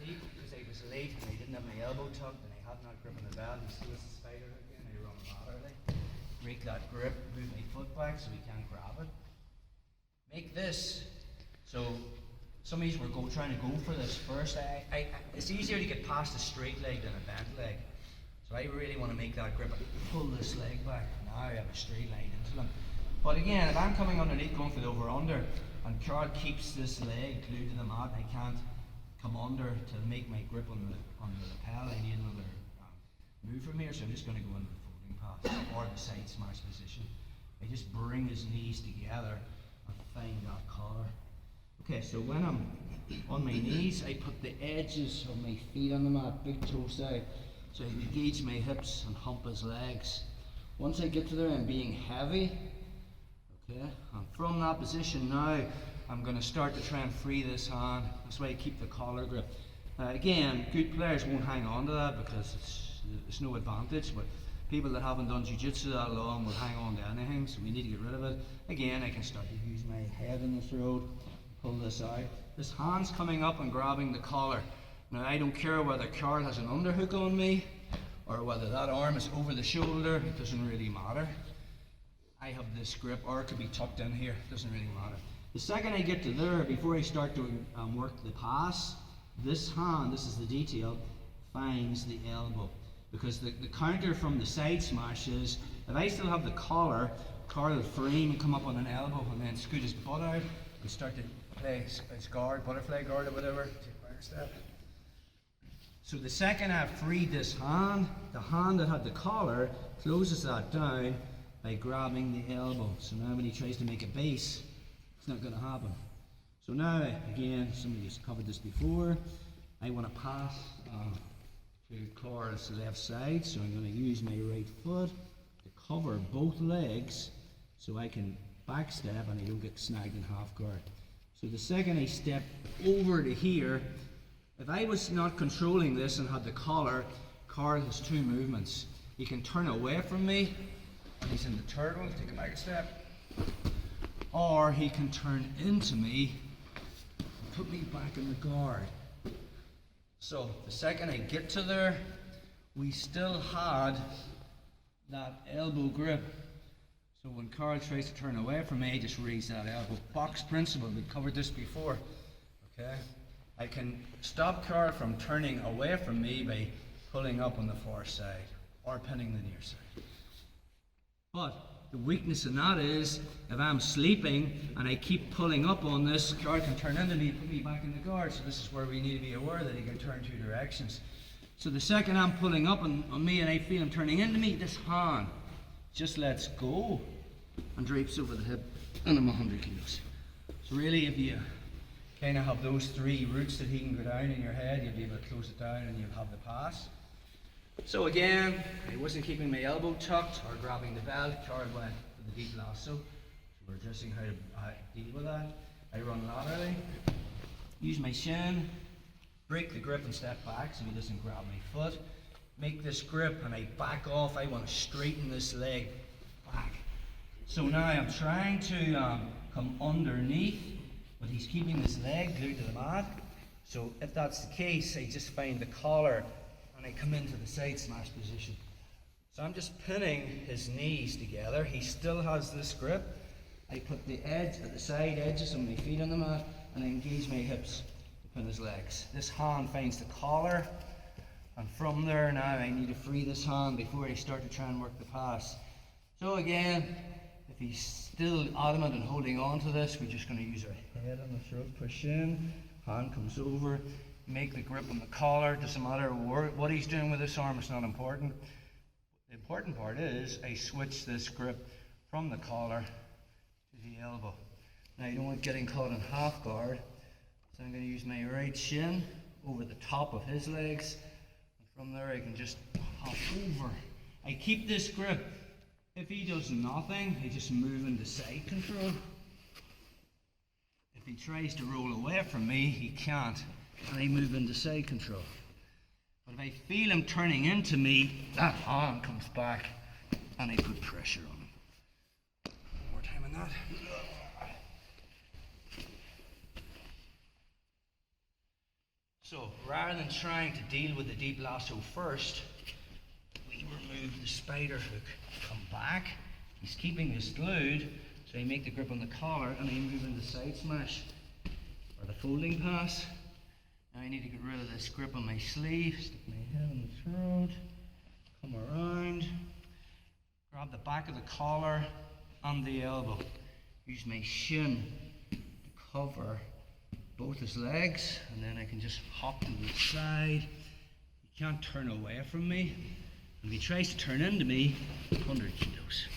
deep because I was late and I didn't have my elbow tucked and I had not grip on the belt. He still has the spider hook in. I run laterally, break that grip, move my foot back so he can't grab it. Make this. So some of these were trying to go for this first. It's easier to get past a straight leg than a bent leg. So I really want to make that grip and pull this leg back. Now I have a straight line into them. But again, if I'm coming underneath going for the over-under and Carl keeps this leg glued to the mat, I can't come under to make my grip on the lapel. I need another move from here, so I'm just going to go into the folding pass or the side smash position. I just bring his knees together and find that collar. Okay, so when I'm on my knees, I put the edges of my feet on the mat, big toe side, so I engage my hips and hump his legs. Once I get to there, I'm being heavy. Okay, and from that position now, I'm going to start to try and free this hand. That's why I keep the collar grip. Again, good players won't hang on to that because it's no advantage, but people that haven't done jiu-jitsu that long will hang on to anything, so we need to get rid of it. Again, I can start to use my head in the throat, pull this out. This hand's coming up and grabbing the collar. Now I don't care whether Carl has an underhook on me or whether that arm is over the shoulder, it doesn't really matter. I have this grip, or it could be tucked in here, it doesn't really matter. The second I get to there, before I start to work the pass, this hand, this is the detail, finds the elbow. Because the counter from the side smash is, if I still have the collar, Carl will frame and come up on an elbow and then scoot his butt out and start to play his guard, butterfly guard or whatever, take back step. So the second I've freed this hand, the hand that had the collar closes that down by grabbing the elbow. So now when he tries to make a base, it's not going to happen. So now, again, somebody's covered this before, I want to pass to Carl's left side, so I'm going to use my right foot to cover both legs so I can backstep and I don't get snagged in half guard. So the second I step over to here, if I was not controlling this and had the collar, Carl has two movements. He can turn away from me, and he's in the turtle, take a back step, or he can turn into me and put me back in the guard. So the second I get to there, we still had that elbow grip. So when Carl tries to turn away from me, I just raise that elbow. Box principle, we covered this before. Okay, I can stop Carl from turning away from me by pulling up on the far side or pinning the near side. But the weakness in that is, if I'm sleeping and I keep pulling up on this, Carl can turn into me and put me back in the guard. So this is where we need to be aware that he can turn two directions. So the second I'm pulling up on me and I feel him turning into me, this hand just lets go and drapes over the hip, and I'm 100 kilos. So really, if you kind of have those three routes that he can go down in your head, you'll be able to close it down and you'll have the pass. So again, I wasn't keeping my elbow tucked or grabbing the belt. Carl went for the deep lasso. So we're addressing how to deal with that. I run laterally, use my shin, break the grip and step back so he doesn't grab my foot. Make this grip and I back off. I want to straighten this leg back. So now I'm trying to come underneath, but he's keeping this leg glued to the mat. So if that's the case, I just find the collar and I come into the side smash position. So I'm just pinning his knees together. He still has this grip. I put the side edges of my feet on the mat and I engage my hips to pin his legs. This hand finds the collar, and from there now I need to free this hand before I start to try and work the pass. So again, if he's still adamant and holding on to this, we're just going to use our head on the throat, push in, hand comes over, make the grip on the collar. Doesn't matter what he's doing with this arm, it's not important. The important part is I switch this grip from the collar to the elbow. Now I don't want getting caught in half guard, so I'm going to use my right shin over the top of his legs, and from there I can just hop over. I keep this grip. If he does nothing, I just move into side control. If he tries to roll away from me, he can't, and I move into side control. But if I feel him turning into me, that hand comes back and I put pressure on him. One more time on that. So rather than trying to deal with the deep lasso first, we remove the spider hook, come back. He's keeping this glued, so I make the grip on the collar and I move in the side smash or the folding pass. Now I need to get rid of this grip on my sleeve, stick my head on the throat, come around, grab the back of the collar and the elbow. Use my shin to cover both his legs, and then I can just hop to the side. He can't turn away from me. And if he tries to turn into me, 100 kilos.